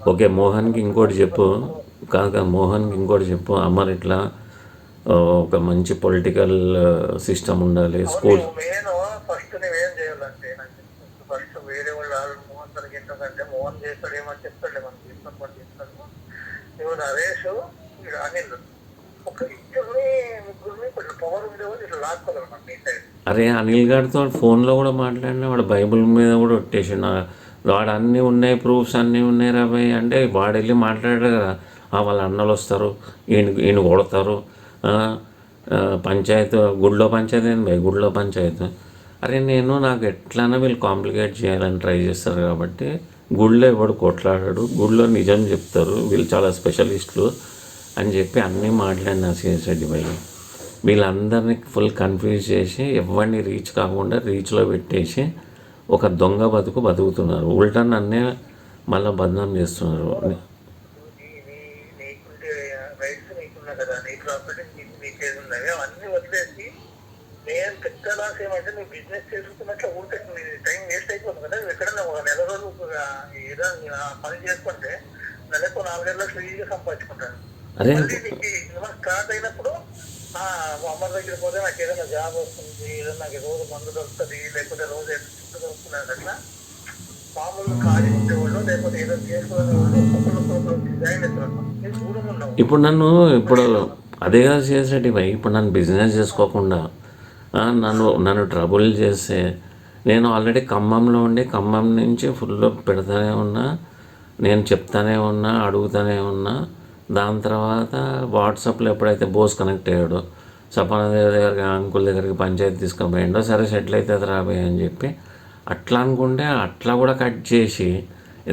Okay, మోహన్కి ఇంకోటి చెప్పు. కాదు, మోహన్కి ఇంకోటి చెప్పు. అమర్ ఇట్లా ఒక మంచి పొలిటికల్ సిస్టమ్ ఉండాలి స్కూల్. నేను ఫస్ట్ నువ్వేం చేయాలంటే నాకు ఫస్ట్ వేరే వాళ్ళు మోహన్ తనకి ఏంటంటే మోహన్ చేస్తాడు ఏమని చెప్తాడు మనకి ఇష్టం పని చేస్తాడు. నువ్వు నరేష్ అనిల్ ఒక ఇద్దరిని ముగ్గురిని కొంచెం పవర్ ఉండేవాళ్ళు ఇట్లా లాక్కోవాలి మీ సైడ్. అరే అనిల్ గారితో ఫోన్లో కూడా మాట్లాడినా, వాడు బైబిల్ మీద కూడా కొట్టేసిండు. వాడు అన్నీ ఉన్నాయి, ప్రూఫ్స్ అన్నీ ఉన్నాయి రా భయ్ అంటే వాడు వెళ్ళి మాట్లాడాడు కదా. వాళ్ళ అన్నలు వస్తారు, ఈయన కొడతారు, పంచాయతీ గుడిలో పంచాయతీ ఏంది భయ్, గుడిలో పంచాయతీ. అరే నాకు ఎట్లన్నా వీళ్ళు కాంప్లికేట్ చేయాలని ట్రై చేస్తారు కాబట్టి గుడిలో ఎవడు కొట్లాడాడు, గుడిలో నిజం చెప్తారు, వీళ్ళు చాలా స్పెషలిస్టులు అని చెప్పి అన్నీ మాట్లాడిన సిఎస్ రెడ్డి భయ్. వీళ్ళందరినీ ఫుల్ కన్ఫ్యూజ్ చేసి ఎవరిని రీచ్ కాకుండా రీచ్లో పెట్టేసి ఒక దొంగ బతుకు బతుకుతున్నారు. ఉల్టా నన్నే మళ్ళీ బదనాం చేస్తున్నారు. నీకుంటే రైట్స్ నీకున్నా కదా, నీ ప్రాపర్టీ నీకేది ఉన్నాయి అవన్నీ వదిలేసి నేను పెద్ద లాస్ ఏమంటే నువ్వు బిజినెస్ చేసుకున్నట్లు ఊరికే టైం వేస్ట్ అయిపోతుంది కదా. నువ్వు ఎక్కడన్నా ఒక నెల రోజులు ఏదో పని చేసుకుంటే నెలకు 4 లక్షలు ఈజీగా సంపాదించుకుంటాను. అరే నీకు స్టార్ట్ అయినప్పుడు అమ్మ దగ్గర పోతే నాకు ఏదైనా జాబ్ వస్తుంది, ఏదైనా నాకు రోజు మందు దొరుకుతుంది, లేకపోతే రోజు ఎంత దొరుకుతుంది అట్లా మామూలు ఖాళీ ఉండేవాళ్ళు లేకపోతే ఏదో చేసుకునే వాళ్ళు జాయిన్ అవుతారు. నేను దూరం ఉన్నావు ఇప్పుడు అదే కదా చేసేటి భయ్. ఇప్పుడు నన్ను బిజినెస్ చేసుకోకుండా నన్ను ట్రబుల్ చేస్తే, నేను ఆల్రెడీ ఖమ్మంలో ఉండి ఖమ్మం నుంచి ఫుల్ పెడతానే ఉన్నా, నేను చెప్తానే ఉన్నా, అడుగుతానే ఉన్నా. దాని తర్వాత వాట్సాప్లో ఎప్పుడైతే బోస్ కనెక్ట్ అయ్యాడో, సపన దగ్గరికి అంకుల్ దగ్గరికి పంచాయతీ తీసుకుపోయిండో, సరే సెటిల్ అవుతుంది రాబోయే అని చెప్పి అట్లా అనుకుంటే అట్లా కూడా కట్ చేసి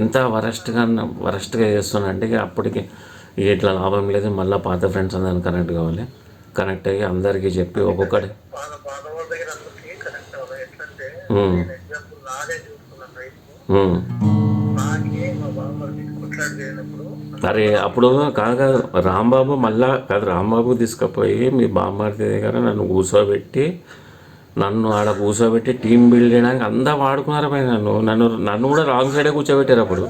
ఎంత వరస్ట్గా చేస్తున్నా అంటే అప్పటికి ఇట్లా లాభం లేదు, మళ్ళీ పాత ఫ్రెండ్స్ అందరిని కనెక్ట్ అయ్యి అందరికీ చెప్పి ఒక్కొక్కటి అరే అప్పుడు కాదు రాంబాబు మళ్ళా కాదు, రాంబాబు తీసుకుపోయి మీ బామ్మార్తి దగ్గర నన్ను కూర్చోబెట్టి ఆడ కూర్చోబెట్టి టీం బిల్డ్ చేయడానికి అంతా వాడుకున్నారు పై నన్ను కూడా రాంగ్ సైడే కూర్చోబెట్టారు అప్పుడు.